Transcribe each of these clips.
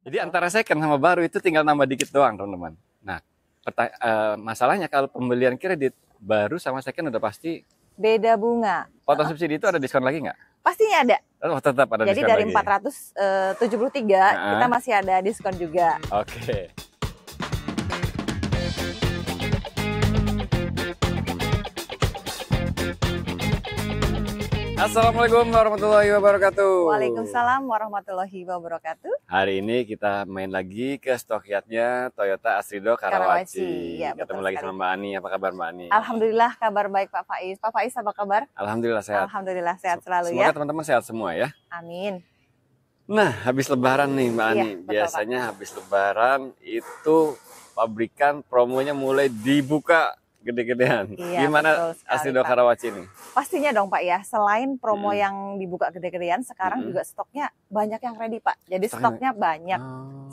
Jadi antara second sama baru itu tinggal nambah dikit doang, teman-teman. Nah, masalahnya kalau pembelian kredit baru sama second udah pasti Beda bunga. potong subsidi itu ada diskon lagi nggak? Pastinya ada. Oh, tetap ada Jadi diskon dari lagi. 473 kita masih ada diskon juga. Oke. Assalamualaikum warahmatullahi wabarakatuh. Waalaikumsalam warahmatullahi wabarakatuh. Hari ini kita main lagi ke stokyardnya Toyota Astrido Karawaci. Ya, ketemu lagi sama Mbak Ani. Apa kabar Mbak Ani? Alhamdulillah kabar baik Pak Faiz. Pak Faiz apa kabar? Alhamdulillah sehat. Alhamdulillah sehat selalu Semoga ya. teman-teman sehat semua ya. Amin. Nah, habis lebaran nih Mbak Ani. Betul, Biasanya habis lebaran itu pabrikan promonya mulai dibuka gede-gedean. Iya, Gimana Astrido Karawaci ini? Pastinya dong Pak ya. Selain promo yang dibuka gede-gedean, sekarang juga stoknya banyak yang ready Pak. Jadi stoknya banyak.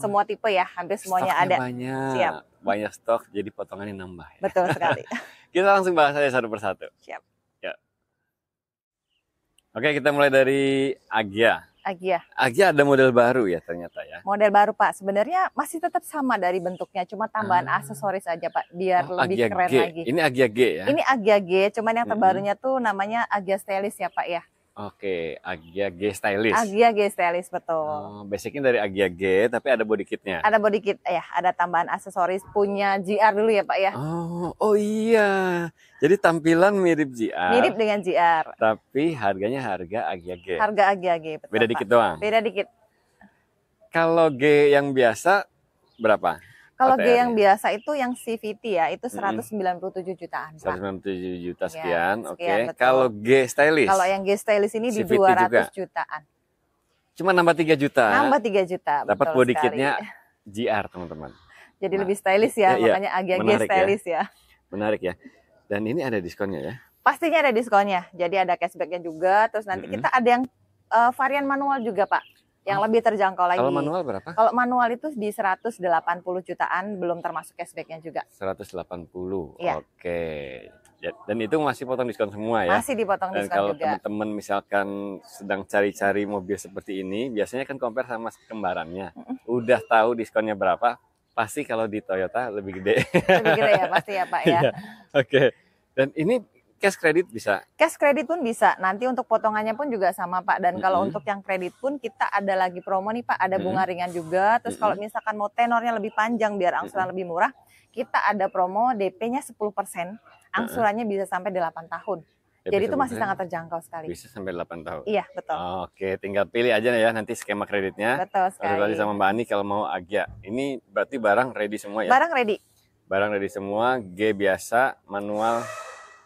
Semua tipe ya, hampir semuanya Stoknya ada. Banyak. Siap. Banyak stok, jadi potongannya nambah. Ya? Betul sekali. Kita langsung bahas aja satu persatu. Siap. Ya. Oke, kita mulai dari Agya. Agya ada model baru ya ternyata ya. Model baru Pak, sebenarnya masih tetap sama dari bentuknya, cuma tambahan aksesoris aja Pak, biar lebih Agya keren G. lagi. Ini Agya G ya? Ini Agya G, cuman yang terbarunya tuh namanya Agya Stylish ya Pak ya. Oke, Agya G Stylish. Agya G Stylish, betul. Basicnya dari Agya G, tapi ada body kitnya. Ada body kit ya, ada tambahan aksesoris punya GR dulu ya Pak ya. Oh iya, jadi tampilan mirip GR. Mirip dengan GR. Tapi harganya harga Agya G. Harga Agya G, betul Beda Pak. dikit doang. Beda dikit. Kalau G yang biasa berapa? Kalau G yang biasa itu yang CVT ya, itu 197 jutaan Pak. 197 juta sekian, Ya, oke. Kalau G Stylish? Kalau yang G Stylish ini di CVT 200 juga? Jutaan. Cuma nambah 3 juta. Nambah 3 juta. Dapat body kitnya GR teman-teman. Jadi lebih stylish ya, makanya Agya G Stylish ya. Menarik ya. Dan ini ada diskonnya ya? Pastinya ada diskonnya. Jadi ada cashbacknya juga. Terus nanti kita ada yang varian manual juga Pak. Yang lebih terjangkau lagi. Kalau manual berapa? Kalau manual itu di 180 jutaan, belum termasuk cashbacknya juga. 180, ya. Oke. Ya, dan itu masih potong diskon semua ya? Masih dipotong diskon kalau juga. Kalau teman-teman misalkan sedang cari-cari mobil seperti ini, biasanya kan compare sama kembarannya. Udah tahu diskonnya berapa, pasti kalau di Toyota lebih gede. Lebih gede ya, pasti ya Pak ya. Oke. Dan ini cash kredit bisa? Cash kredit pun bisa. Nanti untuk potongannya pun juga sama Pak. Dan kalau untuk yang kredit pun kita ada lagi promo nih Pak. Ada bunga ringan juga. Terus kalau misalkan mau tenornya lebih panjang biar angsuran lebih murah, kita ada promo DP-nya 10%. Angsurannya bisa sampai 8 tahun. Jadi itu masih sangat terjangkau sekali. Bisa sampai 8 tahun? Iya, betul. Oke, tinggal pilih aja ya nanti skema kreditnya. Betul sekali. Sama Mbak Ani kalau mau Agya. Ini berarti barang ready semua ya? Barang ready. Barang ready semua, G biasa, manual,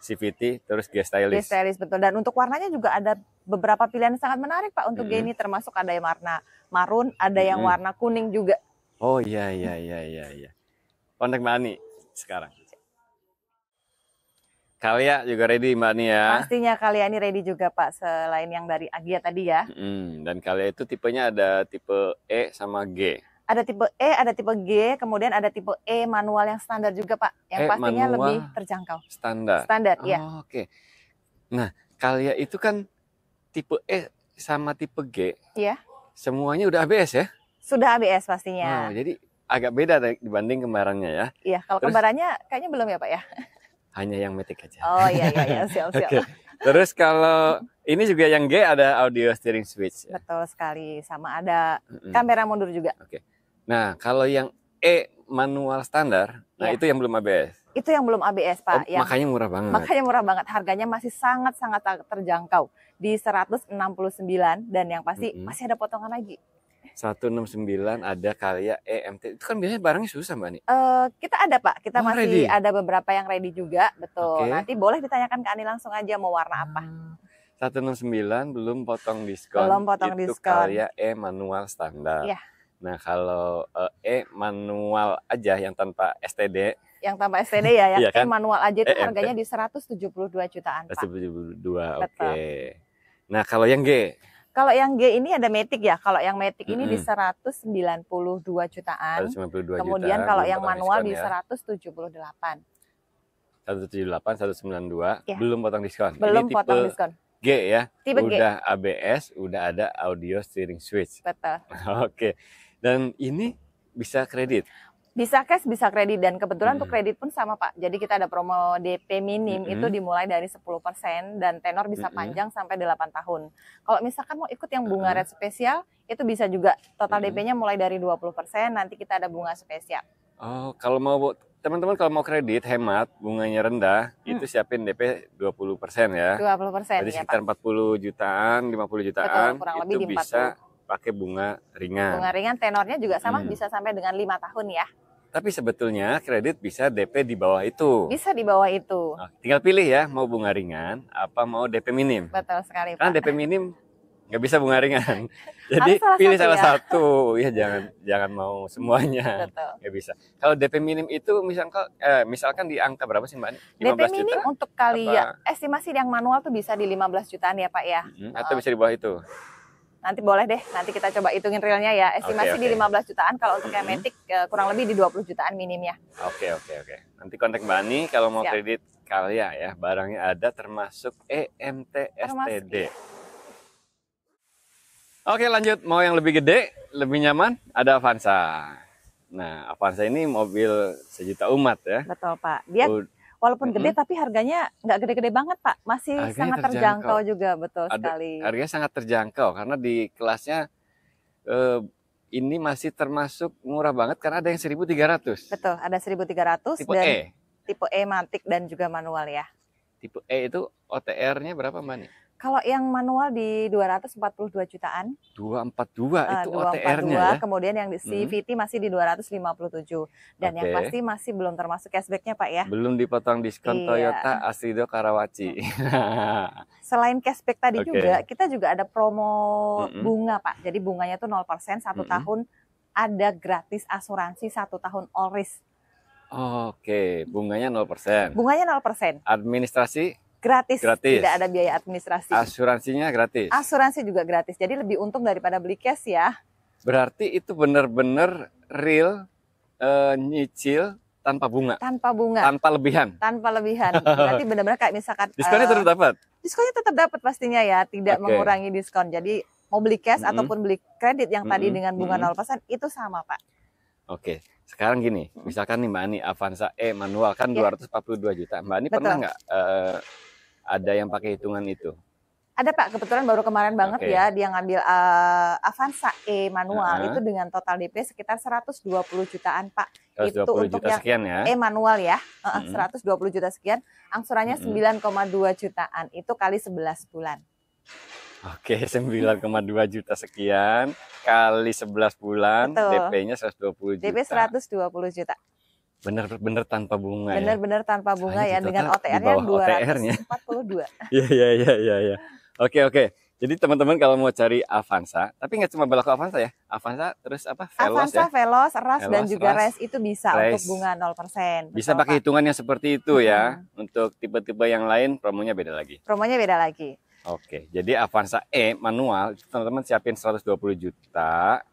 CVT, terus G Stylish. G Stylish, betul. Dan untuk warnanya juga ada beberapa pilihan yang sangat menarik Pak untuk G ini, termasuk ada yang warna marun, ada yang warna kuning juga. Oh iya. Kontak Mbak Ani sekarang. Calya juga ready Mbak Ani ya? Pastinya Calya ini ready juga Pak, selain yang dari Agya tadi ya. Dan Calya itu tipenya ada tipe E sama G. Ada tipe E, ada tipe G, kemudian ada tipe E manual yang standar juga Pak, yang pastinya lebih terjangkau. Standar, ya. Oke. Nah, Calya itu kan tipe E sama tipe G. Iya. Semuanya udah ABS ya? Sudah ABS pastinya. Jadi agak beda dibanding kembarannya ya? Iya, kalau kembarannya kayaknya belum ya Pak ya? Hanya yang Matic aja. Oh iya, siap. Okay. Terus kalau ini juga yang G ada audio steering switch. Ya? Betul sekali, sama ada kamera mundur juga. Oke. Nah, kalau yang E manual standar, nah itu yang belum ABS. Itu yang belum ABS Pak. Makanya murah banget. Makanya murah banget, harganya masih sangat-sangat terjangkau di 169 dan yang pasti masih ada potongan lagi. 169 ada Calya EMT. Itu kan biasanya barangnya susah Mbak Ani. Kita ada Pak, kita masih ready? ada beberapa yang ready juga, betul. Nanti boleh ditanyakan ke Ani langsung aja mau warna apa. 169 belum potong diskon. Belum potong itu diskon. Calya E manual standar. Iya. Nah kalau E manual aja yang tanpa STD. Yang tanpa STD ya, yang iya kan? manual aja itu harganya di 172 jutaan Pak. 172, oke. Nah kalau yang G? Kalau yang G ini ada Matic ya. Kalau yang Matic ini di 192 jutaan. 192 Kemudian juta, kalau yang manual di 178. 178, 192, belum potong diskon. Belum ini potong diskon. G ya. Tipe udah G. ABS, udah ada audio steering switch. Betul. Oke. Dan ini bisa kredit. Bisa cash, bisa kredit, dan kebetulan untuk Hmm. kredit pun sama Pak. Jadi kita ada promo DP minim itu dimulai dari 10% dan tenor bisa panjang sampai 8 tahun. Kalau misalkan mau ikut yang bunga rate spesial, itu bisa juga. Total DP-nya mulai dari 20%, nanti kita ada bunga spesial. Oh, kalau mau teman-teman kalau mau kredit hemat, bunganya rendah, itu siapin DP 20% ya. 20% Jadi ya sekitar Pak. 40 jutaan, 50 jutaan, kurang itu lebih di bisa pakai bunga ringan. Bunga ringan tenornya juga sama, bisa sampai dengan 5 tahun ya. Tapi sebetulnya kredit bisa DP di bawah itu. Bisa di bawah itu. Nah, tinggal pilih ya, mau bunga ringan, apa mau DP minim. Betul sekali Pak. Kan DP minim nggak bisa bunga ringan. Jadi salah pilih satu salah ya. satu. Ya jangan mau semuanya. Betul. Nggak bisa. Kalau DP minim itu misalkan di angka berapa sih Mbak Ani? 15 DP minim juta? untuk kalian estimasi yang manual tuh bisa di 15 jutaan ya Pak ya. Atau bisa di bawah itu? Nanti boleh deh, nanti kita coba hitungin realnya ya. Estimasi di 15 jutaan, kalau untuk yang matic kurang lebih di 20 jutaan minimnya. Oke. Nanti kontak Mbak Ani kalau mau Siap. kredit Kalia ya. Barangnya ada termasuk EMT STD. Oke lanjut, mau yang lebih gede, lebih nyaman, ada Avanza. Nah, Avanza ini mobil sejuta umat ya. Betul Pak. Dia walaupun gede tapi harganya nggak gede-gede banget Pak. Masih Harganya sangat terjangkau juga, betul sekali. Harganya sangat terjangkau karena di kelasnya ini masih termasuk murah banget karena ada yang 1.300. Betul, ada 1.300 Tipe dan E. tipe E matic dan juga manual ya. Tipe E itu OTR-nya berapa Mbak Ani? Kalau yang manual di 242 jutaan. 242 itu OTR-nya ya. Kemudian yang di CVT masih di 257. Dan yang pasti masih belum termasuk cashback-nya Pak ya. Belum dipotong diskon Toyota Astrido Karawaci. Selain cashback tadi juga, kita juga ada promo bunga Pak. Jadi bunganya tuh 0%, 1 tahun ada gratis asuransi 1 tahun all risk. Oke, bunganya 0%. Bunganya 0%. Administrasi Gratis. Gratis. Tidak ada biaya administrasi. Asuransinya gratis. Asuransi juga gratis. Jadi lebih untung daripada beli cash ya. Berarti itu benar-benar real nyicil tanpa bunga. Tanpa bunga. Tanpa lebihan. Tanpa lebihan. Berarti benar-benar kayak misalkan diskonnya tetap dapat. Diskonnya tetap dapat pastinya ya, tidak mengurangi diskon. Jadi mau beli cash ataupun beli kredit yang tadi dengan bunga 0% itu sama Pak. Oke. Sekarang gini, misalkan nih Mbak Ani Avanza E manual kan 242 juta. Mbak Ani pernah nggak ada yang pakai hitungan itu? Ada Pak, kebetulan baru kemarin banget ya dia ngambil Avanza E manual itu dengan total DP sekitar 120 jutaan Pak. 120 itu untuk juta yang sekian ya. E manual ya, 120 juta sekian, angsurannya 9,2 jutaan, itu kali 11 bulan. Oke, 9,2 juta sekian kali 11 bulan, DP-nya 120 juta. DP 120 juta. Bener-bener tanpa bunga ya. Bener-bener tanpa bunga ya, dengan OTR-nya 242. Iya. Oke. Jadi teman-teman kalau mau cari Avanza, tapi nggak cuma berlaku Avanza ya. Avanza terus apa? Veloz Avanza, ya. Veloz, Ras dan juga Res itu bisa untuk bunga 0%. Bisa pakai hitungannya seperti itu ya. Untuk tipe-tipe yang lain promonya beda lagi. Promonya beda lagi. Oke, jadi Avanza E manual teman-teman siapin 120 juta.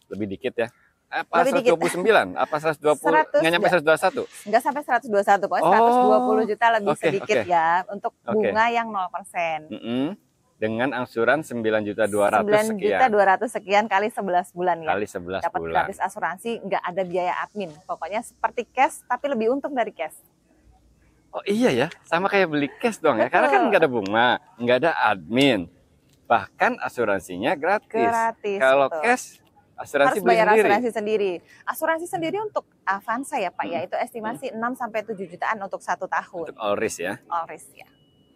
Lebih dikit ya. Apa 129? Apa 120? Nggak nyampe 121? Nggak sampai 121, pokoknya 120 juta lebih sedikit ya untuk bunga yang 0%. Dengan angsuran 9.200.000 sekian. 9.200.000 sekian kali 11 bulan ya. Kali 11 dapat bulan. Gratis asuransi, nggak ada biaya admin. Pokoknya seperti cash tapi lebih untung dari cash. Oh iya ya, sama kayak beli cash dong ya. Karena kan nggak ada bunga, nggak ada admin. Bahkan asuransinya gratis. Kalau cash asuransi harus bayar sendiri. Asuransi sendiri. Asuransi sendiri untuk Avanza ya Pak ya, itu estimasi 6-7 jutaan untuk 1 tahun. Untuk all risk ya. All risk ya.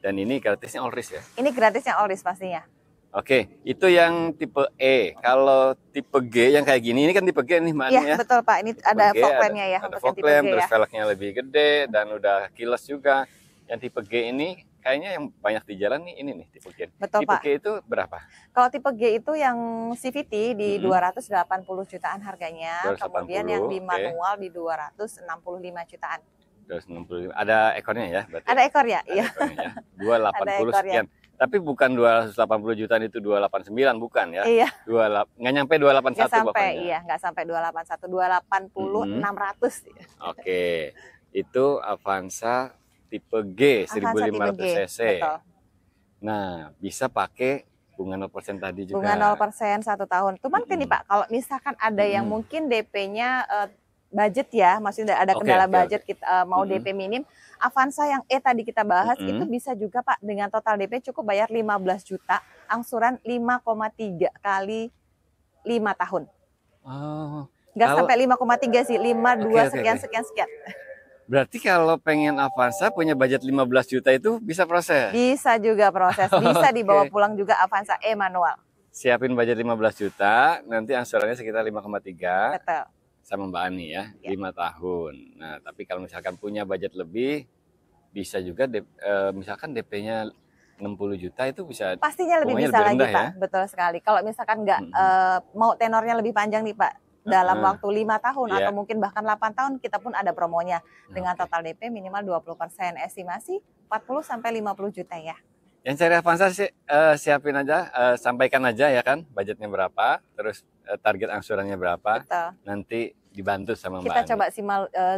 Dan ini gratisnya all risk ya. Ini gratisnya all risk pastinya. Oke, itu yang tipe E. Kalau tipe G yang kayak gini, ini kan tipe G nih Mbak Ani ya. Iya betul Pak, ini ada fog lamp-nya ya. Ada fog lamp, terus velgnya lebih gede dan udah keyless juga. Yang tipe G ini kayaknya yang banyak di jalan nih ini nih tipe G. Betul tipe Pak. G itu berapa? Kalau tipe G itu yang CVT di 280 jutaan harganya, 280, kemudian yang di manual di 265 jutaan. 265. Ada ekornya ya berarti? Ada ekor ya? Iya. 280 sekian. Tapi bukan 280 jutaan itu 289 bukan ya? Iya. Nggak nyampe 281 nggak sampai, pokoknya. Iya, nggak sampai 281, 280, 600. Oke. Itu Avanza tipe G 1500 cc. Betul. Nah, bisa pakai bunga 0% tadi juga. Bunga 0% 1 tahun. Cuman gini Pak, kalau misalkan ada yang mungkin DP-nya budget ya, maksudnya ada kendala budget kita mau DP minim, Avanza yang tadi kita bahas itu bisa juga Pak dengan total DP cukup bayar 15 juta, angsuran 5,3 kali 5 tahun. Oh. Nggak sampai 5,3 sih, 52 sekian. Berarti kalau pengen Avanza punya budget 15 juta itu bisa proses? Bisa juga proses, bisa dibawa pulang juga Avanza manual. Siapin budget 15 juta, nanti angsurannya sekitar 5,3. Betul. Sama Mbak Ani ya, 5 tahun. Nah, tapi kalau misalkan punya budget lebih, bisa juga misalkan DP-nya 60 juta itu bisa. Pastinya lebih bisa lagi Pak, ya? Betul sekali. Kalau misalkan nggak mau tenornya lebih panjang nih Pak, dalam waktu 5 tahun atau mungkin bahkan 8 tahun, kita pun ada promonya dengan total DP minimal 20%, estimasi 40 sampai 50 juta ya. Yang cari Avanza siapin aja, sampaikan aja ya kan, budgetnya berapa, terus target angsurannya berapa. Betul. Nanti dibantu sama Mbak Kita Ani. Coba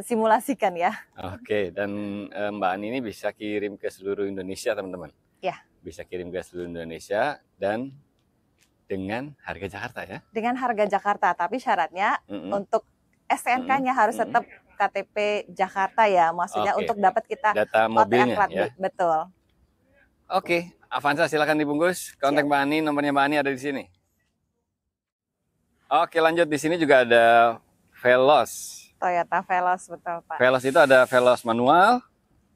simulasikan ya. Oke, dan Mbak Ani ini bisa kirim ke seluruh Indonesia teman-teman. Ya. Bisa kirim ke seluruh Indonesia dan dengan harga Jakarta ya. Dengan harga Jakarta, tapi syaratnya untuk STNK-nya harus tetap KTP Jakarta ya, maksudnya untuk dapat kita data mobilnya ya. Betul. Oke, Avanza silakan dibungkus. Kontak Mbak Ani, nomornya Mbak Ani ada di sini. Oke, lanjut di sini juga ada Veloz. Toyota Veloz, betul Pak. Veloz itu ada Veloz manual,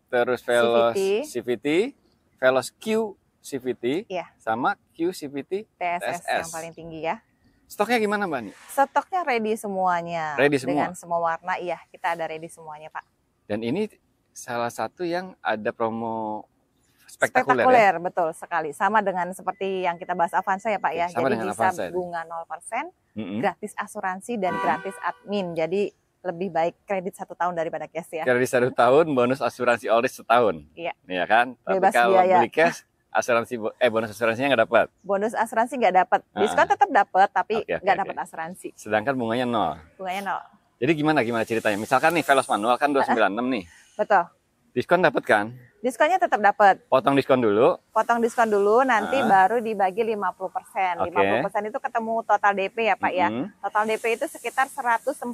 terus Veloz CVT, Veloz Q CVT, sama Q CVT TSS yang paling tinggi ya. Stoknya gimana Mbak Ani? Stoknya ready semuanya. Ready semua? Dengan semua warna, iya kita ada ready semuanya Pak. Dan ini salah satu yang ada promo spektakuler ya? Betul sekali. Sama dengan seperti yang kita bahas Avanza ya Pak ya. Sama jadi bisa Avanza, bunga 0%, gratis asuransi dan gratis admin. Jadi lebih baik kredit 1 tahun daripada cash ya. Kredit 1 tahun, bonus asuransi all risk setahun. Iya. Iya kan? Bebas tapi kalau biaya. beli cash, bonus asuransinya nggak dapat. Bonus asuransi nggak dapat. Diskon tetap dapat, tapi nggak dapat asuransi. Sedangkan bunganya 0. Bunganya 0. Jadi gimana ceritanya? Misalkan nih Veloz manual kan 296 nih. Betul. Diskon dapat kan? Diskonnya tetap dapat. Potong diskon dulu. Potong diskon dulu, nanti baru dibagi 50%. 50% itu ketemu total DP ya Pak ya. Total DP itu sekitar 147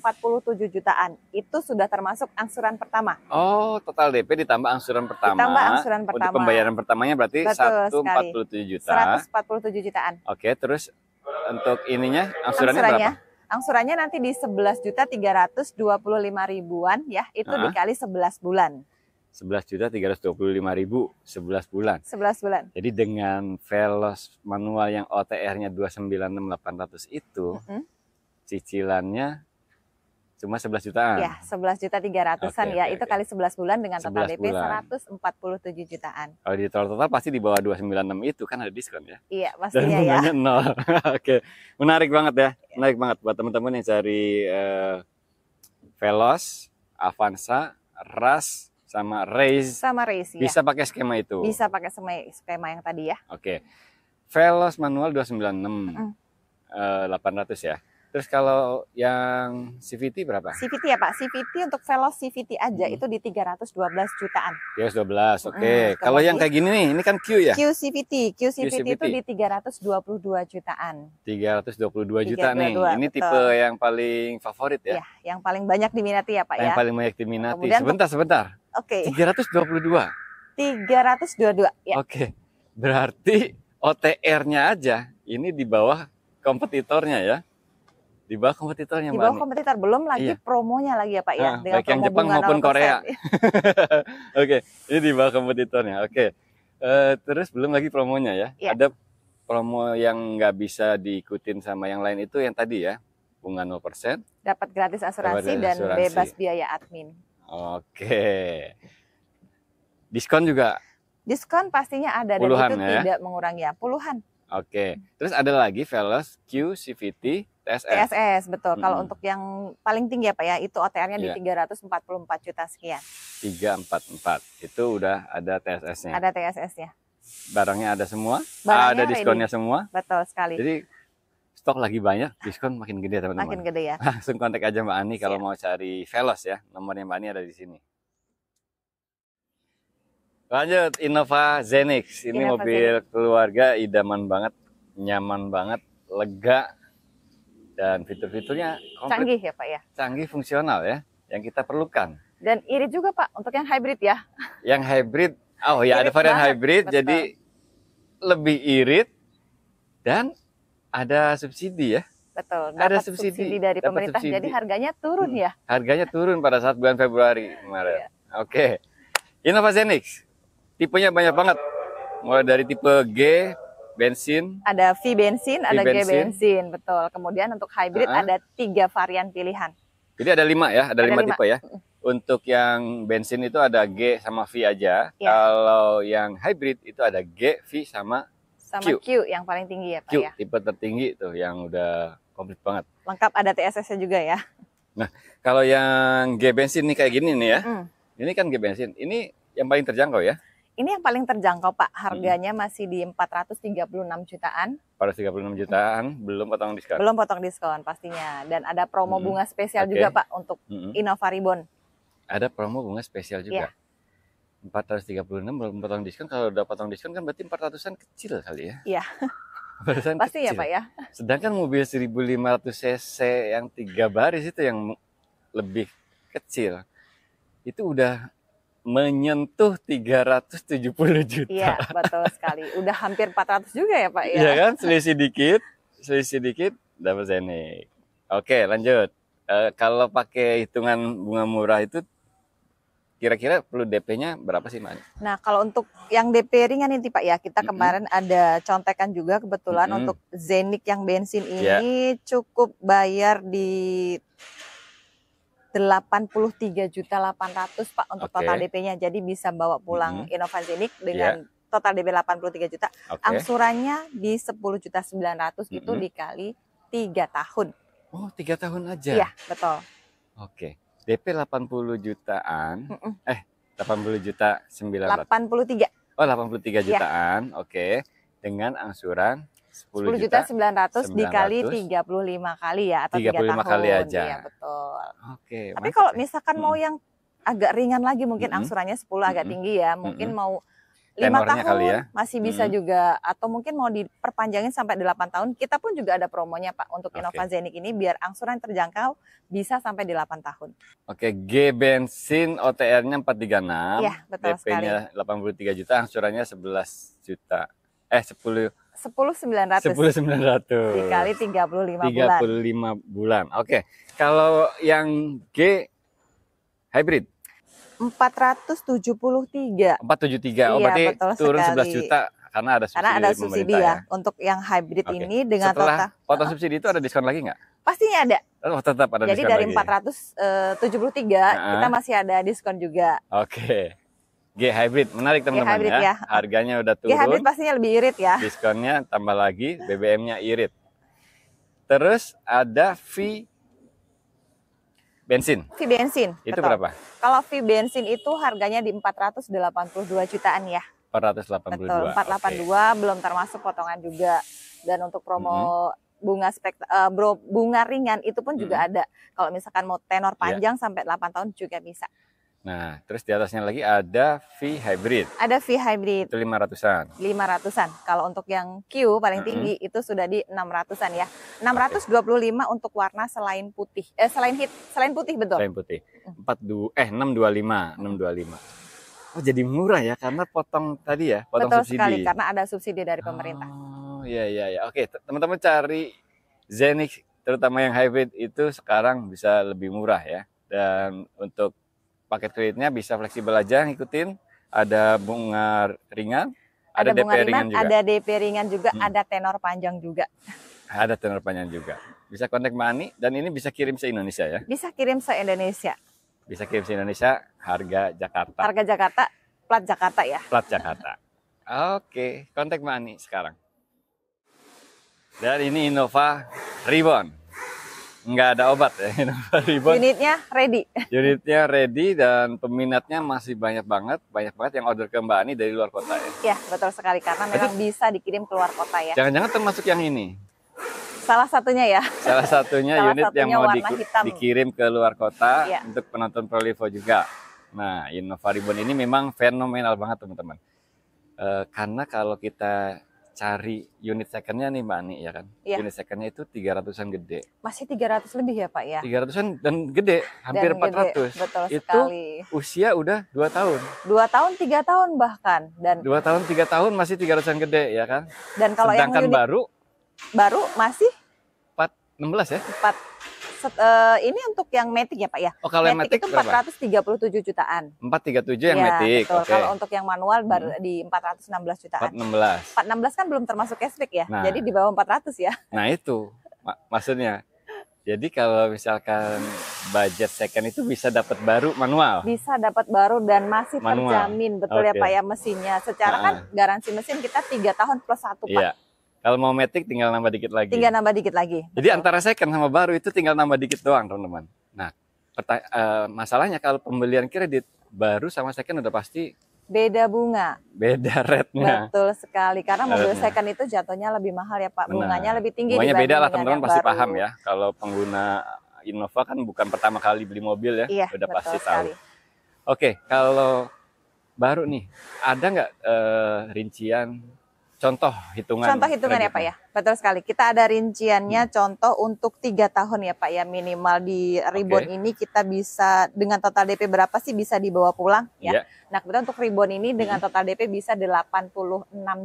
jutaan. Itu sudah termasuk angsuran pertama. Oh, total DP ditambah angsuran pertama. Ditambah angsuran pertama. Untuk pembayaran pertamanya berarti 147 juta. 147 jutaan. Oke, terus untuk ininya angsurannya berapa? Angsurannya nanti di 11.325.000 ribuan ya, itu dikali 11 bulan. 11.325.000 11 bulan. 11 bulan. Jadi dengan Veloz manual yang OTR-nya 296.800 itu cicilannya cuma 11 jutaan. Ya, 11.300.000-an ya. Itu kali 11 bulan dengan total DP 147 jutaan. Kalau di total pasti di bawah 296 itu kan ada diskon ya. Iya, pastinya ya. Dan bunganya 0. Oke, menarik banget ya. Menarik banget buat teman-teman yang cari Veloz, Avanza, Rush sama Race ya. Bisa pakai skema itu. Bisa pakai skema yang tadi ya. Oke. Veloz manual 296 800 ya. Terus kalau yang CVT berapa? CVT ya Pak. CVT untuk Veloz CVT aja itu di 312 jutaan. 312. Oke. Kalau yang kayak gini nih, ini kan Q ya? QCVT itu di 322 jutaan. 322 juta nih. Ini betul. Tipe yang paling favorit ya? Iya, yang paling banyak diminati ya Pak ya. Yang paling banyak diminati. Kemudian sebentar. Oke. 322. 322 ya. Oke. Berarti OTR-nya aja ini di bawah kompetitornya ya. Di bawah kompetitornya, Mbak. Di bawah kompetitor, belum lagi promonya lagi ya Pak ya. Baik yang Jepang maupun Korea. Oke, ini di bawah kompetitornya. Oke. Terus belum lagi promonya ya. Ada promo yang nggak bisa diikutin sama yang lain itu yang tadi ya. Bunga 0%. Dapat gratis asuransi dan bebas biaya admin. Oke. Diskon juga? Diskon pastinya ada dan itu tidak mengurangi ya. Puluhan. Oke. Terus ada lagi Veloz Q CVT TSS betul. Kalau untuk yang paling tinggi ya Pak ya, itu OTR-nya di 344 juta sekian. 344. Itu udah ada TSS-nya. Ada TSS-nya. Barangnya ada semua? Ada diskonnya semua? Betul sekali. Jadi stok lagi banyak, diskon makin gede teman-teman. Makin gede ya. Langsung kontak aja Mbak Ani kalau mau cari Veloz ya. Nomornya Mbak Ani ada di sini. Lanjut, Innova Zenix. Ini mobil keluarga idaman banget nyaman banget, lega, dan fitur-fiturnya Canggih ya Pak ya. Canggih, fungsional ya, yang kita perlukan. Dan irit juga Pak untuk yang hybrid ya. Yang hybrid, oh ya, ada varian banget, hybrid, betul. jadi lebih irit dan ada subsidi ya. Betul, Ada dapat subsidi dari dapat pemerintah, subsidi. jadi harganya turun ya. Harganya turun pada saat bulan Februari kemarin. Oke. Innova Zenix, tipenya banyak banget. Mulai dari tipe G bensin, Ada V bensin, ada G bensin. bensin, betul. Kemudian untuk hybrid ada 3 varian pilihan. Jadi ada 5 ya, ada 5 tipe ya. Untuk yang bensin itu ada G sama V aja. Ya. Kalau yang hybrid itu ada G, V sama Q yang paling tinggi ya Pak Q, ya. tipe tertinggi tuh yang udah komplit banget. Lengkap ada TSS-nya juga ya. Nah, kalau yang G bensin nih kayak gini nih ya. Ini kan G bensin. Ini yang paling terjangkau ya. Ini yang paling terjangkau Pak. Harganya masih di 436 jutaan. 436 jutaan, belum potong diskon. Belum potong diskon pastinya. Dan ada promo bunga spesial juga Pak untuk Innova Reborn. Ada promo bunga spesial juga. 436 belum potong diskon. Kalau udah potong diskon kan berarti 400-an kecil kali ya. Iya. Pasti ya Pak ya. Sedangkan mobil 1500 cc yang 3 baris itu yang lebih kecil. Itu udah menyentuh 370 juta. Iya, betul sekali. Udah hampir 400 juga ya Pak ya. Iya kan, selisih dikit dapat Zenix. Oke, lanjut. Kalau pakai hitungan bunga murah itu kira-kira perlu DP-nya berapa sih, Mbak? Nah, kalau untuk yang DP ringan ini Pak ya, kita kemarin ada contekan juga kebetulan untuk Zenix yang bensin ini cukup bayar di 83.800.000 Pak untuk total DP-nya. Jadi bisa bawa pulang Innova Zenix dengan total DP 83 juta. Angsurannya di 10.900.000 itu dikali 3 tahun. Oh, 3 tahun aja? Iya, betul. Oke. DP 80 jutaan. 80 juta 900. 83. Oh, 83 jutaan. Oke. Dengan angsuran 10.900.000 dikali 35 kali ya atau 3 tahun. Kali aja. Iya, betul. Oke. Tapi kalau misalkan mau yang agak ringan lagi mungkin angsurannya 10 agak tinggi ya, mungkin mau 5 tahun kali ya? masih bisa juga, atau mungkin mau diperpanjangin sampai 8 tahun, kita pun juga ada promonya Pak untuk Innova Zenix ini biar angsuran terjangkau bisa sampai di 8 tahun. Oke, G bensin OTR-nya 436. Iya, betul sekali. DP-nya 83 juta, angsurannya 11 juta. 10.900 dikali 35 bulan. Oke. Kalau yang G hybrid 473. 473. Oh, berarti turun 11 juta karena ada subsidi ya. Untuk yang hybrid ini dengan total potong subsidi itu ada diskon lagi nggak? Pastinya ada. Oh, tetap ada Jadi diskon dari lagi. 473 kita masih ada diskon juga. Oke. G hybrid menarik teman-teman ya. Harganya udah turun. G hybrid pastinya lebih irit ya. Diskonnya tambah lagi, BBM-nya irit. Terus ada V bensin. V bensin. Itu berapa? Kalau V bensin itu harganya di 482 jutaan ya. 482. Betul, 482 belum termasuk potongan juga. Dan untuk promo bunga ringan itu pun juga ada. Kalau misalkan mau tenor panjang sampai 8 tahun juga bisa. Nah, terus di atasnya lagi ada V hybrid. Ada V hybrid. Itu 500-an. 500-an. Kalau untuk yang Q paling tinggi itu sudah di 600-an ya. 625 untuk warna selain putih. Selain putih betul. Selain putih. 625. Oh, jadi murah ya karena potong tadi ya, potong subsidi. Betul sekali karena ada subsidi dari pemerintah. Oh, iya. Oke, teman-teman cari Zenix terutama yang hybrid itu sekarang bisa lebih murah ya. Dan untuk paket kreditnya bisa fleksibel aja ngikutin, ada bunga ringan, ada DP ringan juga. Ada DP ringan juga, ada tenor panjang juga. Ada tenor panjang juga. Bisa kontak Mbak Ani dan ini bisa kirim se Indonesia ya? Bisa kirim se Indonesia. Bisa kirim se Indonesia, harga Jakarta. Harga Jakarta, plat Jakarta ya? Plat Jakarta. Oke, kontak Mbak Ani sekarang. Dan ini Innova Reborn. Nggak ada obat ya, Innova Reborn. Unitnya ready. Unitnya ready dan peminatnya masih banyak banget yang order ke Mbak Ani dari luar kota ya. Iya, betul sekali karena memang bisa dikirim keluar kota ya. Jangan-jangan termasuk yang ini. Salah satunya ya. Salah satunya unit yang mau dikirim ke luar kota untuk penonton Prolivo juga. Nah, Innova Reborn ini memang fenomenal banget teman-teman. Karena kalau kita cari unit secondnya nih Mbak Ani ya kan. Iya. Unit secondnya itu 300-an gede. Masih 300 lebih ya Pak ya? 300-an dan gede, hampir Dan gede, 400. betul Itu sekali. usia udah 2 tahun. 2 tahun, 3 tahun bahkan. Dan 2 tahun, 3 tahun masih 300-an gede ya kan. Dan kalau sedangkan yang unit baru masih 16 ya? 4. Ini untuk yang Matic ya Pak ya? Oh, kalau yang Matic itu berapa? 437 jutaan. 437 yang ya, Matic. Betul. Okay. Kalau untuk yang manual baru di 416 jutaan. 416. 416 kan belum termasuk cashback ya. Nah, jadi di bawah 400 ya. Nah, itu maksudnya. Jadi kalau misalkan budget second itu bisa dapat baru manual. Bisa dapat baru dan masih manual. Terjamin, betul ya Pak ya mesinnya. Secara kan garansi mesin kita 3 tahun plus 1 Pak. Iya. Kalau mau Matic tinggal nambah dikit lagi. Tinggal nambah dikit lagi. Jadi antara second sama baru itu tinggal nambah dikit doang, teman-teman. Nah, masalahnya kalau pembelian kredit baru sama second udah pasti beda bunga. Beda rate-nya. Betul sekali. Karena mobil second itu jatuhnya lebih mahal ya Pak. Bunganya lebih tinggi. Bunganya beda lah, teman-teman pasti paham ya. Kalau pengguna Innova kan bukan pertama kali beli mobil ya. Iya, udah betul pasti sekali. Tahu. Oke, kalau baru nih, ada nggak rincian contoh hitungan ya Pak ya, betul sekali. Kita ada rinciannya contoh untuk 3 tahun ya Pak ya, minimal di Ribbon ini kita bisa dengan total DP berapa sih bisa dibawa pulang ya. Nah kemudian untuk Ribbon ini dengan total DP bisa 86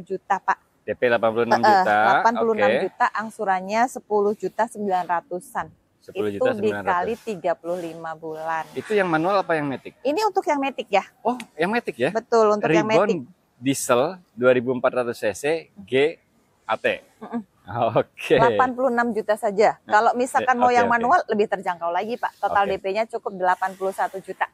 juta Pak. DP 86 juta. 86 juta, angsurannya 10 juta 900-an. 10 juta itu 900. dikali 35 bulan. Itu yang manual apa yang Matic? Ini untuk yang Matic ya. Oh, yang Matic ya? Betul, untuk Ribbon yang Matic. Diesel 2400 cc GAT. Oke. 86 juta saja. Kalau misalkan mau yang manual lebih terjangkau lagi Pak. Total DP-nya cukup 81 juta.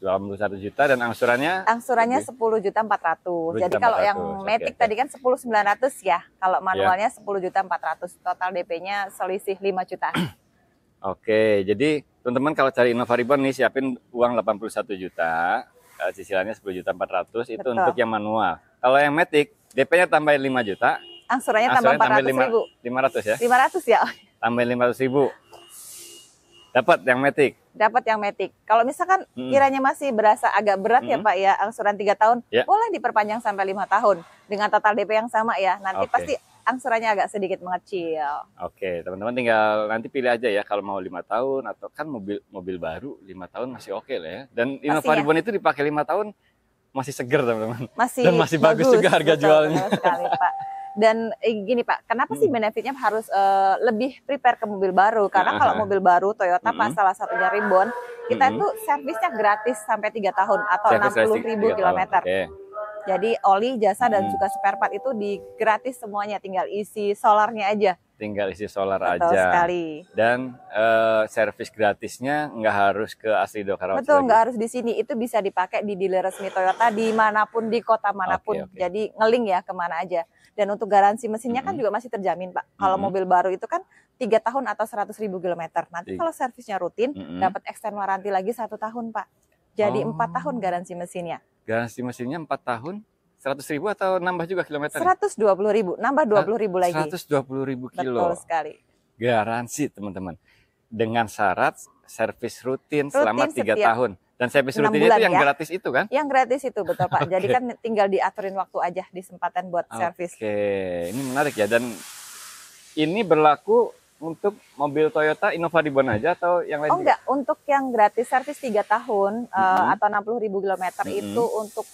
81 juta dan angsurannya? Angsurannya 10 juta 400. Jadi kalau yang Matic tadi kan 10 900 ya. Kalau manualnya 10 juta 400. Total DP-nya selisih 5 juta. Oke, jadi teman-teman kalau cari Innova Ribbon nih siapin uang 81 juta. Cicilannya 10 juta 400 itu untuk yang manual. Kalau yang Matic DP-nya tambahin 5 juta. Angsurannya tambah 400.000. 500 ya? 500 ya. Tambahin 500.000. Dapat yang Matic. Dapat yang Matic. Kalau misalkan kiranya masih berasa agak berat ya Pak ya, angsuran 3 tahun, boleh diperpanjang sampai 5 tahun dengan total DP yang sama ya. Nanti pasti angsurannya agak sedikit mengecil. Oke, teman-teman tinggal nanti pilih aja ya kalau mau 5 tahun atau kan mobil baru 5 tahun masih oke lah ya. Dan Innova Ribbon itu dipakai 5 tahun masih seger teman-teman. Dan masih bagus juga harga jualnya. Betul sekali Pak. Dan gini Pak, kenapa sih benefitnya harus lebih prepare ke mobil baru? Karena kalau mobil baru Toyota pas salah satunya Ribbon, kita itu servisnya gratis sampai 3 tahun atau 60.000 kilometer. Jadi oli, jasa dan juga spare part itu gratis semuanya, tinggal isi solarnya aja. Tinggal isi solar Betul aja. Sekali. Dan servis gratisnya nggak harus ke Asli Dokarawas. Betul, nggak harus di sini. Itu bisa dipakai di dealer resmi Toyota dimanapun, di kota manapun. Jadi ngeling ya kemana aja. Dan untuk garansi mesinnya kan juga masih terjamin Pak. Kalau mobil baru itu kan 3 tahun atau 100.000 kilometer. Nanti kalau servisnya rutin, dapat extend warranty lagi 1 tahun Pak. Jadi 4 tahun garansi mesinnya. Garansi mesinnya 4 tahun, 100.000 atau nambah juga kilometer? 120.000, nambah 20.000 lagi. 120.000 kilo. Betul sekali. Garansi teman-teman. Dengan syarat servis rutin selama 3 tahun. Dan servis rutinnya itu yang gratis itu kan? Yang gratis itu, betul Pak. Jadi kan tinggal diaturin waktu aja, disempatan buat servis. Oke, ini menarik ya. Dan ini berlaku untuk mobil Toyota Innova Ribbon aja atau yang lain? Oh enggak, untuk yang gratis servis 3 tahun atau 60.000 kilometer itu untuk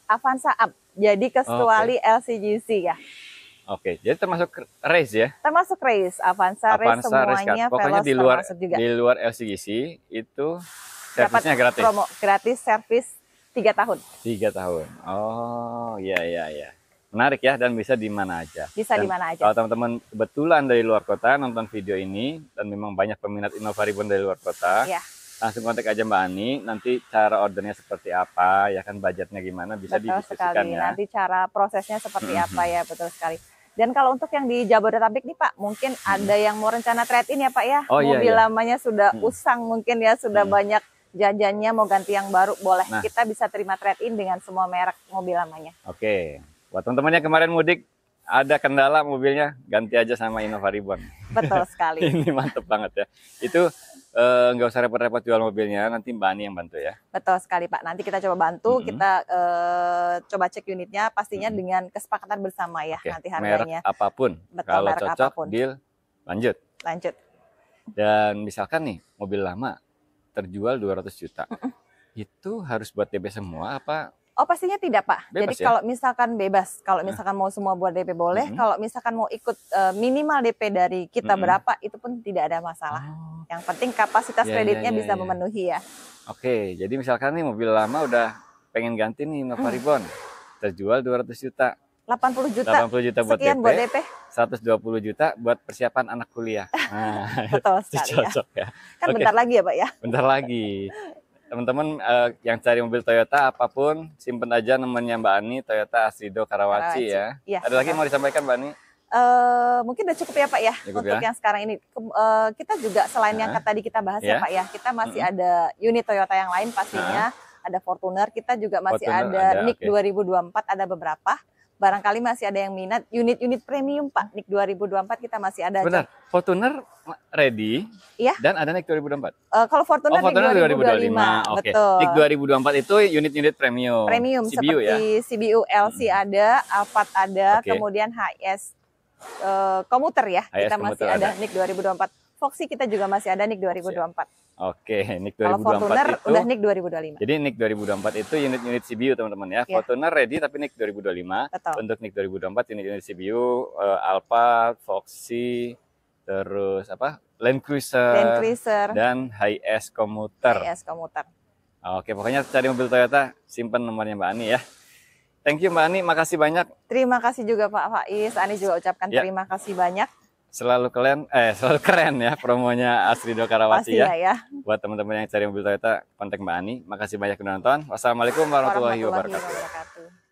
Avanza Up. Jadi kecuali LCGC ya. Oke, jadi termasuk race ya? Termasuk race, Avanza race semuanya. Pokoknya di luar LCGC itu servisnya gratis. Promo gratis servis 3 tahun. 3 tahun. Oh, iya. Menarik ya, dan bisa di mana aja. Bisa di mana aja. Kalau teman-teman kebetulan dari luar kota nonton video ini dan memang banyak peminat Innova Ribbon dari luar kota, langsung kontak aja Mbak Ani. Nanti cara ordernya seperti apa, ya kan budgetnya gimana bisa didiskusikan ya. Nanti cara prosesnya seperti apa ya, betul sekali. Dan kalau untuk yang di Jabodetabek nih Pak, mungkin ada yang mau rencana trade-in ya Pak ya. Mobil lamanya sudah usang mungkin ya, sudah banyak jajannya, mau ganti yang baru, boleh. Kita bisa terima trade-in dengan semua merek mobil lamanya. Oke. Buat teman-teman yang kemarin mudik ada kendala mobilnya, ganti aja sama Innova Reborn. Betul sekali. Ini mantep banget ya. Itu nggak usah repot-repot jual mobilnya, nanti Mbak Ani yang bantu ya. Betul sekali Pak. Nanti kita coba bantu, kita coba cek unitnya, pastinya dengan kesepakatan bersama ya. Nanti harganya. Merek apapun. Betul, kalau merek cocok, apapun. deal, lanjut. Lanjut. Dan misalkan nih mobil lama terjual 200 juta, itu harus buat DP semua apa? Oh pastinya tidak Pak. Bebas, jadi ya? kalau misalkan bebas, kalau misalkan mau semua buat DP boleh, kalau misalkan mau ikut minimal DP dari kita berapa, itu pun tidak ada masalah. Yang penting kapasitas kreditnya bisa memenuhi ya. Oke, jadi misalkan nih mobil lama udah pengen ganti nih Innova Reborn, terjual 200 juta. 80 juta. 80 juta buat sekian DP, buat DP. 120 juta buat persiapan anak kuliah. Nah, betul sekali cocok ya. Kan bentar lagi ya Pak ya. Bentar lagi. Teman-teman yang cari mobil Toyota apapun, simpen aja nomornya Mbak Ani, Toyota Astrido Karawaci ya. Ada lagi yang mau disampaikan Mbak Ani? Mungkin udah cukup ya Pak ya, cukup untuk yang sekarang ini. Kita juga selain yang tadi kita bahas ya Pak ya, kita masih ada unit Toyota yang lain pastinya. Ada Fortuner, kita juga masih ada NIK 2024, ada beberapa. Barangkali masih ada yang minat unit-unit premium Pak. NIK 2024 kita masih ada. Benar, Fortuner ready ya. Dan ada NIK 2024. Kalau Fortuner, NIK 2025. Betul. NIK 2024 itu unit-unit premium. Premium CBU, seperti ya? CBU LC ada, Alphard ada, kemudian HS komuter ya. HS kita masih ada NIK 2024. Foxy kita juga masih ada NIK 2024. Oke, NIK 2024 kalau Fortuner itu udah NIK 2025. Jadi NIK 2024 itu unit-unit CBU teman-teman ya. Fortuner ready tapi NIK 2025. Betul. Untuk NIK 2024 unit-unit CBU, Alphard, Foxy, terus apa? Land Cruiser dan HS komuter. HS komuter. Oke, pokoknya cari mobil Toyota, simpan nomornya Mbak Ani ya. Thank you Mbak Ani, makasih banyak. Terima kasih juga Pak Faiz. Ani juga ucapkan terima kasih banyak. Selalu keren ya promonya Astrido Karawaci ya. Buat teman-teman yang cari mobil Toyota, kontak Mbak Ani. Makasih banyak udah nonton. Wassalamualaikum warahmatullahi wabarakatuh.